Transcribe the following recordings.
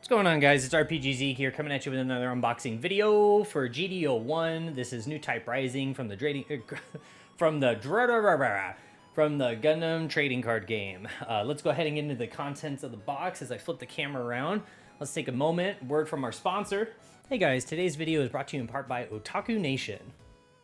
What's going on, guys? It's RPGZ here, coming at you with another unboxing video for GD01. This is new type rising from the Gundam Trading Card Game. Let's go ahead and get into the contents of the box as I flip the camera around. Let's take a moment. Word from our sponsor. Hey guys, today's video is brought to you in part by Otaku Nation.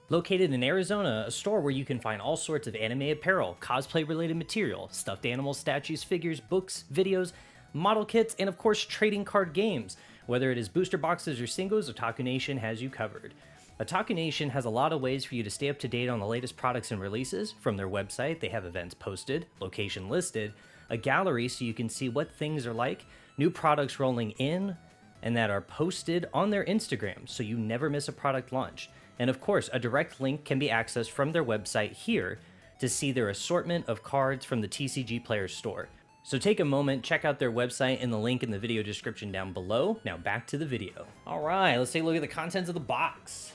Located in Arizona, a store where you can find all sorts of anime apparel, cosplay-related material, stuffed animals, statues, figures, books, videos, model kits, and of course trading card games. Whether it is booster boxes or singles, Otaku Nation has you covered. Otaku Nation has a lot of ways for you to stay up to date on the latest products and releases. From their website, they have events posted, location listed, a gallery so you can see what things are like, new products rolling in, and that are posted on their Instagram so you never miss a product launch. And of course, a direct link can be accessed from their website here to see their assortment of cards from the TCG Player Store. So take a moment, check out their website and the link in the video description down below. Now back to the video. All right, let's take a look at the contents of the box.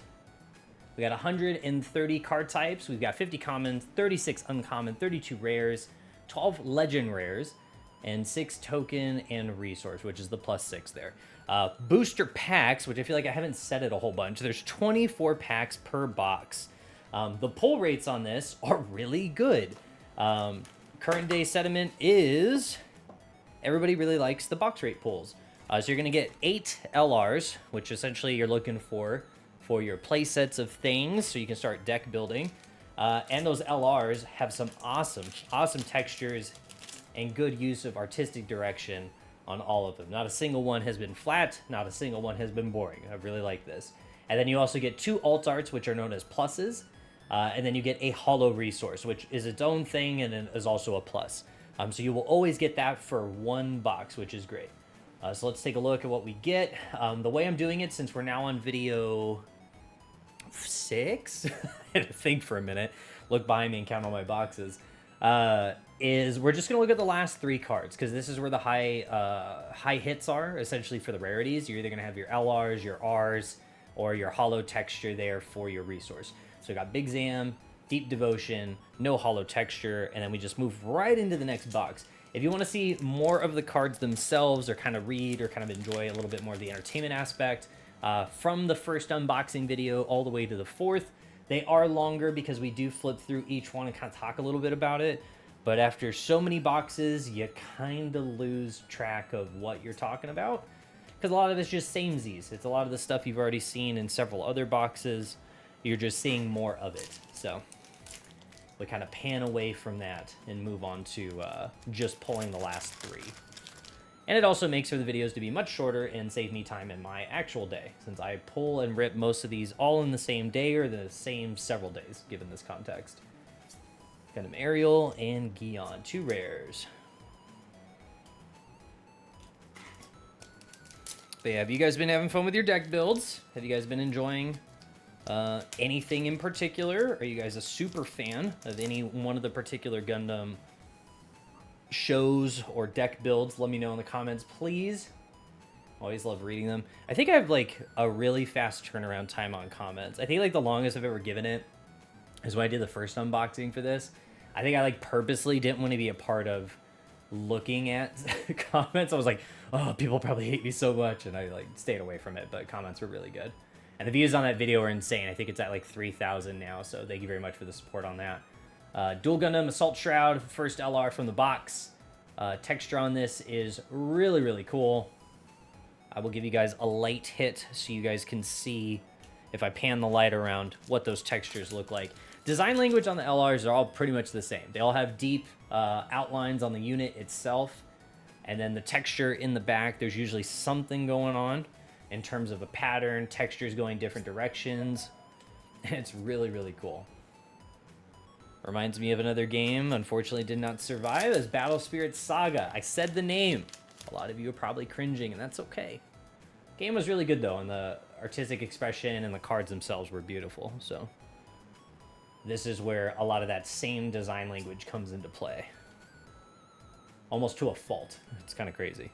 We got 130 card types. We've got 50 commons, 36 uncommon, 32 rares, 12 legend rares, and 6 token and resource, which is the +6 there. Booster packs, which I feel like I haven't said it a whole bunch. There's 24 packs per box. The pull rates on this are really good. Current day sentiment is everybody really likes the box rate pulls. So you're going to get 8 LRs, which essentially you're looking for your play sets of things so you can start deck building. And those LRs have some awesome textures and good use of artistic direction on all of them. Not a single one has been flat, not a single one has been boring. I really like this. And then you also get 2 alt arts, which are known as pluses. And then you get a holo resource, which is its own thing and then is also a plus. So you will always get that for one box, which is great. So let's take a look at what we get. The way I'm doing it, since we're now on video 6, I had to think for a minute, look behind me and count all my boxes, is we're just going to look at the last 3 cards, because this is where the high hits are, essentially for the rarities. You're either going to have your LRs, your Rs, or your holo texture there for your resource. So we got Big Zam, Deep Devotion, no holo texture, and then we just move right into the next box. If you want to see more of the cards themselves, or kind of read, or kind of enjoy a little bit more of the entertainment aspect, from the first unboxing video all the way to the 4th, they are longer because we do flip through each one and kind of talk a little bit about it. But after so many boxes, you kind of lose track of what you're talking about, because a lot of it's just samesies. It's a lot of the stuff you've already seen in several other boxes. You're just seeing more of it. So we kind of pan away from that and move on to just pulling the last 3. And it also makes for the videos to be much shorter and save me time in my actual day, since I pull and rip most of these all in the same day or the same several days, given this context. Gundam Ariel and GOOhN, 2 rares. But yeah, have you guys been having fun with your deck builds? Have you guys been enjoying anything in particular? Are you guys a super fan of any one of the particular Gundam shows or deck builds? Let me know in the comments, please. Always love reading them. I think I have like a really fast turnaround time on comments. I think like the longest I've ever given it is when I did the first unboxing for this. I think I like purposely didn't want to be a part of looking at comments. I was like, oh, people probably hate me so much, and I like stayed away from it, but comments were really good. And the views on that video are insane. I think it's at like 3,000 now, so thank you very much for the support on that. Dual Gundam Assault Shroud, first LR from the box. Texture on this is really, really cool. I will give you guys a light hit so you guys can see, if I pan the light around, what those textures look like. Design language on the LRs are all pretty much the same. They all have deep outlines on the unit itself. And then the texture in the back, there's usually something going on in terms of a pattern, textures going different directions. And it's really, really cool. Reminds me of another game, unfortunately did not survive, as Battle Spirit Saga. I said the name. A lot of you are probably cringing, and that's okay. Game was really good though, and the artistic expression and the cards themselves were beautiful. So this is where a lot of that same design language comes into play. Almost to a fault. It's kind of crazy.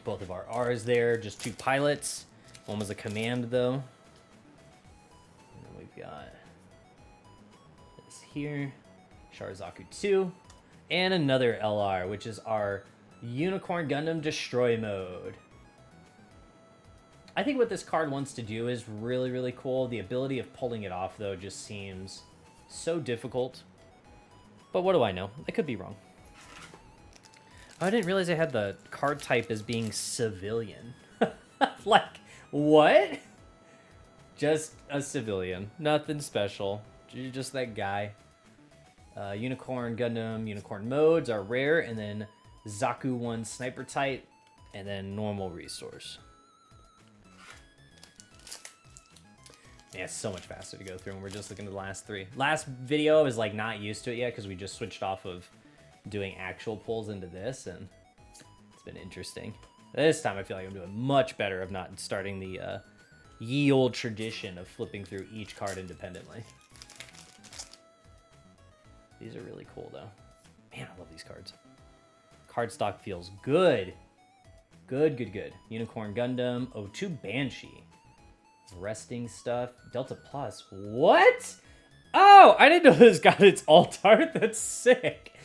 Both of our R's there, just 2 pilots. One was a command though. And then we've got this here, Sharazaku 2, and another LR, which is our Unicorn Gundam Destroy Mode. I think what this card wants to do is really, really cool. The ability of pulling it off, though, just seems so difficult. But what do I know? I could be wrong. Oh, I didn't realize I had the card type as being civilian. Like, what? Just a civilian. Nothing special. You're just that guy. Unicorn Gundam Unicorn modes are rare, and then Zaku 1 sniper type, and then normal resource. Yeah, it's so much faster to go through when we're just looking at the last three. Last video I was like not used to it yet because we just switched off of doing actual pulls into this, and it's been interesting. This time I feel like I'm doing much better of not starting the ye old tradition of flipping through each card independently. These are really cool, though. Man, I love these cards. Card stock feels good. Good, good, good. Unicorn Gundam. O2 Banshee. Resting stuff. Delta Plus. What? Oh, I didn't know this got its alt art. That's sick.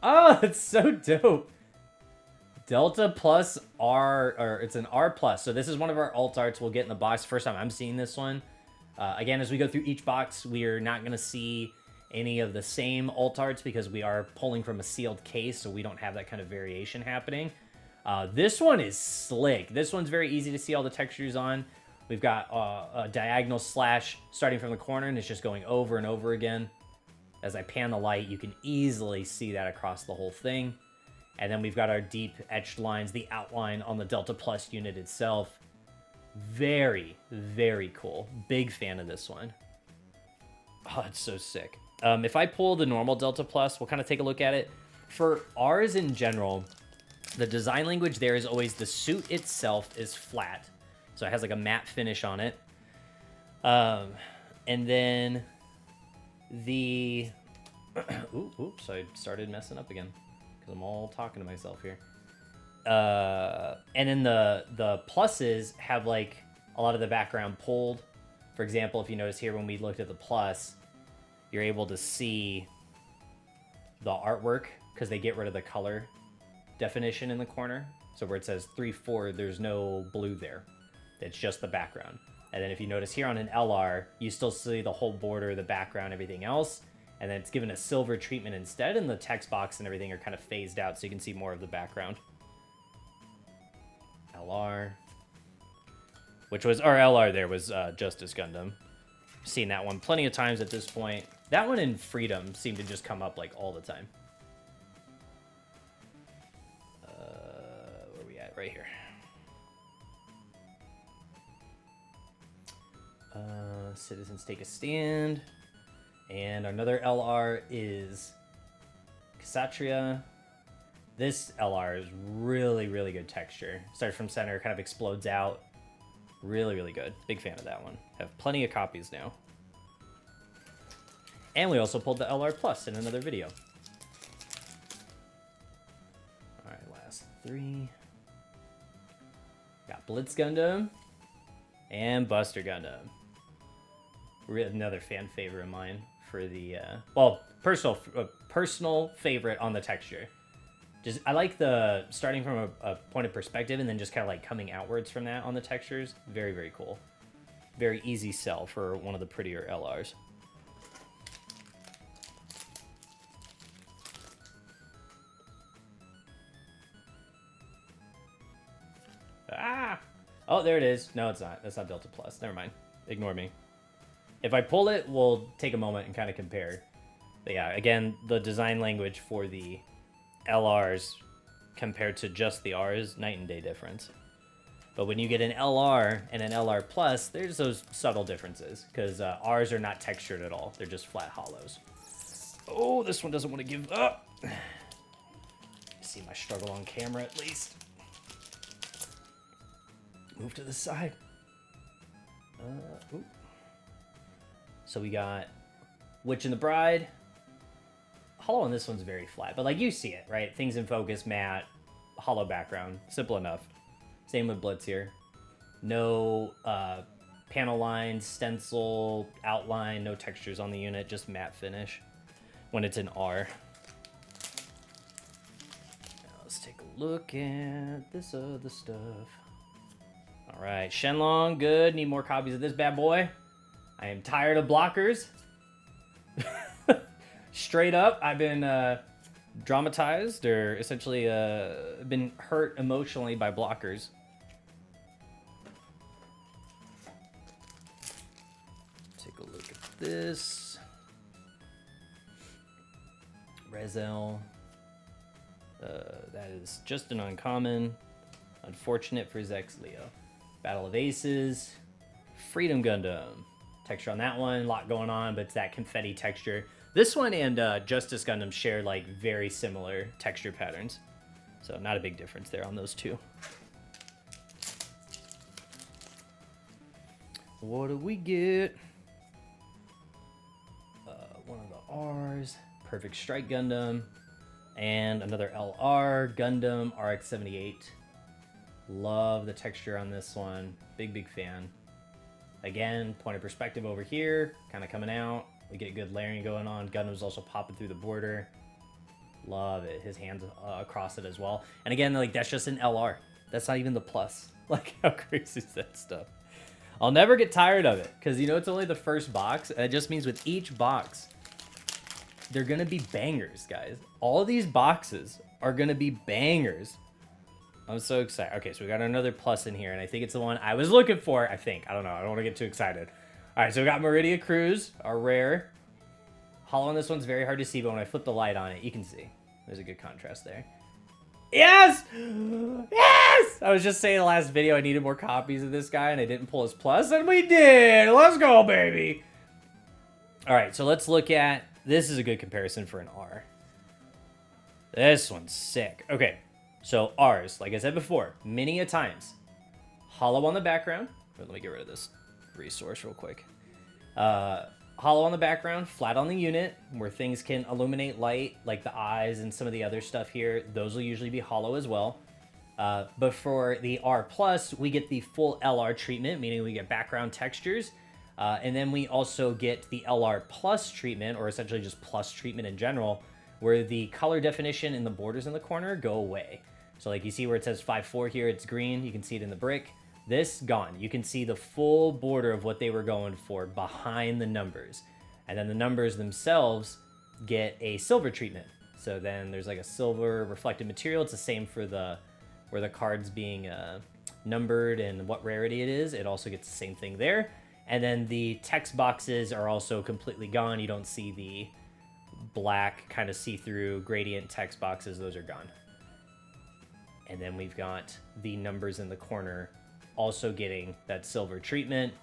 Oh, that's so dope. Delta Plus R, or it's an R Plus. So this is one of our alt arts we'll get in the box. First time I'm seeing this one. Again, as we go through each box, we're not going to see any of the same alt arts because we are pulling from a sealed case, so we don't have that kind of variation happening. This one is slick. This one's very easy to see all the textures on. We've got a diagonal slash starting from the corner, and it's just going over and over again. As I pan the light, you can easily see that across the whole thing. And then we've got our deep etched lines, the outline on the Delta Plus unit itself. Very, very cool. Big fan of this one. Oh, it's so sick. If I pull the normal Delta Plus, we'll kind of take a look at it. For ours in general, the design language there is always the suit itself is flat. So it has like a matte finish on it. And then the... Oops, I started messing up again because I'm all talking to myself here. And then the pluses have like a lot of the background pulled. For example, if you notice here when we looked at the plus, you're able to see the artwork because they get rid of the color definition in the corner. So where it says 3-4, there's no blue there. It's just the background. And then if you notice here on an LR, you still see the whole border, the background, everything else. And then it's given a silver treatment instead, and the text box and everything are kind of phased out so you can see more of the background. LR. Which was, our LR there was Justice Gundam. Seen that one plenty of times at this point. That one and Freedom seem to just come up like all the time. Where are we at? Right here. Citizens Take a Stand. And another LR is Kshatriya. This LR is really, really good texture. Starts from center, kind of explodes out. Really, really good. Big fan of that one. Have plenty of copies now. And we also pulled the LR Plus in another video. Alright, last three. Got Blitz Gundam and Buster Gundam. Another fan favorite of mine for the, well, personal favorite on the texture. Just, I like the starting from a point of perspective and then just kind of like coming outwards from that on the textures. Very, very cool. Very easy sell for one of the prettier LRs. Ah! Oh, there it is. No, it's not. That's not Delta Plus. Never mind. Ignore me. If I pull it, we'll take a moment and kind of compare. But yeah, again, the design language for the LRs compared to just the R's, night and day difference. But when you get an LR and an LR Plus, there's those subtle differences because R's are not textured at all. They're just flat hollows. Oh, this one doesn't want to give up. See my struggle on camera at least. Move to the side. Ooh. So we got Witch and the Bride. Hollow on this one's very flat, but like you see it, right? Things in focus, matte, hollow background. Simple enough. Same with Blitz here. No panel lines, stencil, outline, no textures on the unit, just matte finish when it's in R. Now let's take a look at this other stuff. All right, Shenlong, good. Need more copies of this bad boy. I am tired of blockers. Straight up, I've been dramatized or essentially been hurt emotionally by blockers. Take a look at this. Rezel. That is just an uncommon. Unfortunate for Zex Leo. Battle of Aces. Freedom Gundam. Texture on that one, a lot going on, but it's that confetti texture. This one and Justice Gundam share like very similar texture patterns. So not a big difference there on those two. What do we get? One of the R's. Perfect Strike Gundam. And another LR Gundam RX-78. Love the texture on this one. Big fan. Again, point of perspective over here, kind of coming out. We get good layering going on. Gundam's also popping through the border. Love it. His hands across it as well. And again, like that's just an LR. That's not even the plus. Like how crazy is that stuff? I'll never get tired of it because you know it's only the first box. And it just means with each box, they're gonna be bangers, guys. All of these boxes are gonna be bangers. I'm so excited. Okay, so we got another plus in here, and I think it's the one I was looking for. I think. I don't know. I don't want to get too excited. All right, so we got Meridia Cruz, our rare. Hollow on this one's very hard to see, but when I flip the light on it, you can see. There's a good contrast there. Yes! Yes! I was just saying in the last video I needed more copies of this guy, and I didn't pull his plus, and we did! Let's go, baby! All right, so let's look at... This is a good comparison for an R. This one's sick. Okay. So R's, like I said before, many a times, hollow on the background. Let me get rid of this resource real quick. Hollow on the background, flat on the unit, where things can illuminate light, like the eyes and some of the other stuff here. Those will usually be hollow as well. But for the R+, we get the full LR treatment, meaning we get background textures. And then we also get the LR plus treatment, or essentially just plus treatment in general, where the color definition and the borders in the corner go away. So like you see where it says 5-4 here, it's green. You can see it in the brick. This, gone. You can see the full border of what they were going for behind the numbers. And then the numbers themselves get a silver treatment. So then there's like a silver reflective material. It's the same for the where the card's being numbered and what rarity it is. It also gets the same thing there. And then the text boxes are also completely gone. You don't see the black kind of see-through gradient text boxes. Those are gone. And then we've got the numbers in the corner also getting that silver treatment.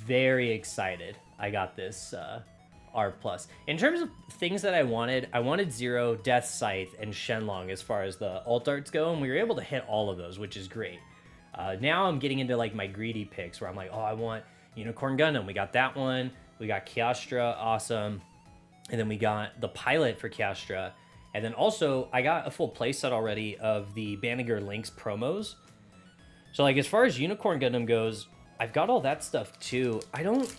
Very excited I got this R+. In terms of things that I wanted Zero, Death Scythe, and Shenlong as far as the alt arts go, and we were able to hit all of those, which is great. Now I'm getting into like my greedy picks where I'm like, oh, I want Unicorn Gundam. We got that one. We got Kyastra, awesome. And then we got the pilot for Kyastra. And then also, I got a full playset already of the Banniger Lynx promos. So, like, as far as Unicorn Gundam goes, I've got all that stuff, too. I don't...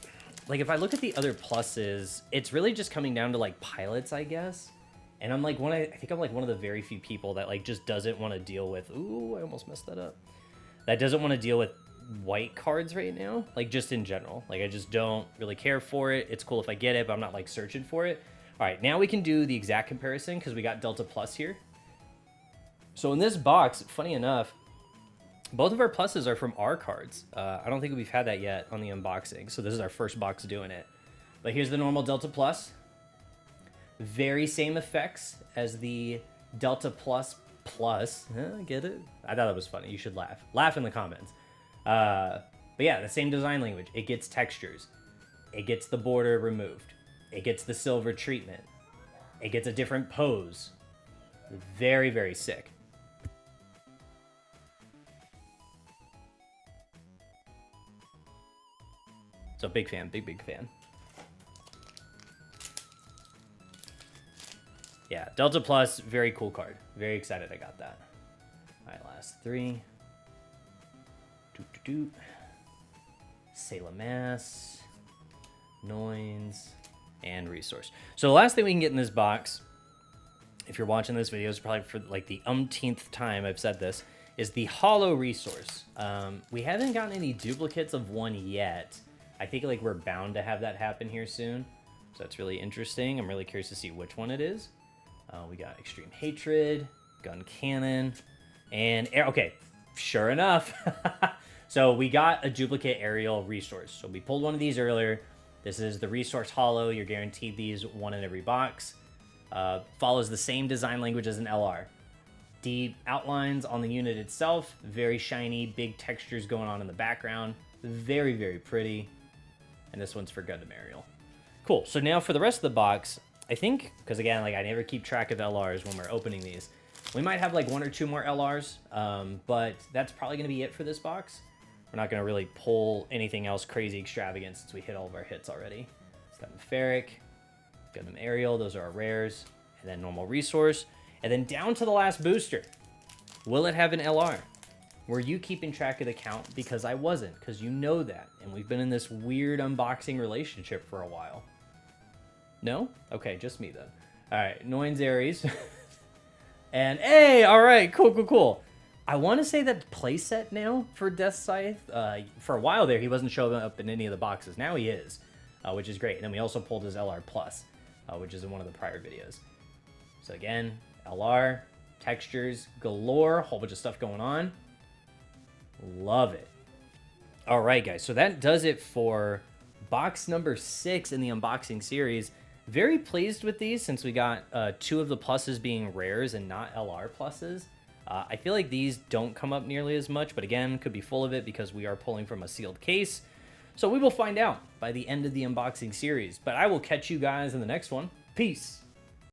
Like, if I look at the other pluses, it's really just coming down to, like, pilots, I guess. And I'm, like, I think I'm, like, one of the very few people that, like, just doesn't want to deal with... Ooh, I almost messed that up. That doesn't want to deal with white cards right now. Like, just in general. Like, I just don't really care for it. It's cool if I get it, but I'm not, like, searching for it. All right, now we can do the exact comparison because we got Delta Plus here. So in this box, funny enough, both of our pluses are from R cards. I don't think we've had that yet on the unboxing, so this is our first box doing it. But here's the normal Delta Plus. Very same effects as the Delta Plus Plus. Get it? I thought that was funny. You should laugh. Laugh in the comments. But yeah, the same design language. It gets textures. It gets the border removed. It gets the silver treatment. It gets a different pose. Very, very sick. So big fan, big fan. Yeah, Delta Plus, very cool card. Very excited I got that. All right, last three. Sailor Mass, Noins, and Resource. So the last thing we can get in this box if you're watching this video, it's probably for like the umpteenth time I've said this, is the Hollow resource. We haven't gotten any duplicates of one yet. I think like we're bound to have that happen here soon. So that's really interesting. I'm really curious to see which one it is. We got Extreme Hatred, Gun Cannon, and Air. Okay, sure enough. So we got a duplicate aerial resource. So we pulled one of these earlier. This is the resource Hollow. You're guaranteed these, one in every box. Follows the same design language as an LR. The outlines on the unit itself, very shiny, big textures going on in the background. Very, very pretty. And this one's for Gundam Aerial. Cool. So now for the rest of the box, I think, because again, like I never keep track of LRs when we're opening these. We might have like one or two more LRs, but that's probably going to be it for this box. We're not going to really pull anything else crazy extravagant since we hit all of our hits already. Gundam Ferric, Gundam Aerial, those are our rares, and then normal resource. And then down to the last booster. Will it have an LR? Were you keeping track of the count? Because I wasn't, because you know that. And we've been in this weird unboxing relationship for a while. No? Okay, just me then. All right, Noin's Ares. And hey, all right, cool. I want to say that playset now for Death Scythe. For a while there, he wasn't showing up in any of the boxes. Now he is, which is great. And then we also pulled his LR Plus, which is in one of the prior videos. So again, LR, textures galore, whole bunch of stuff going on. Love it. All right, guys. So that does it for box number 6 in the unboxing series. Very pleased with these since we got 2 of the pluses being rares and not LR pluses. I feel like these don't come up nearly as much, but again, could be full of it because we are pulling from a sealed case. So we will find out by the end of the unboxing series. But I will catch you guys in the next one. Peace.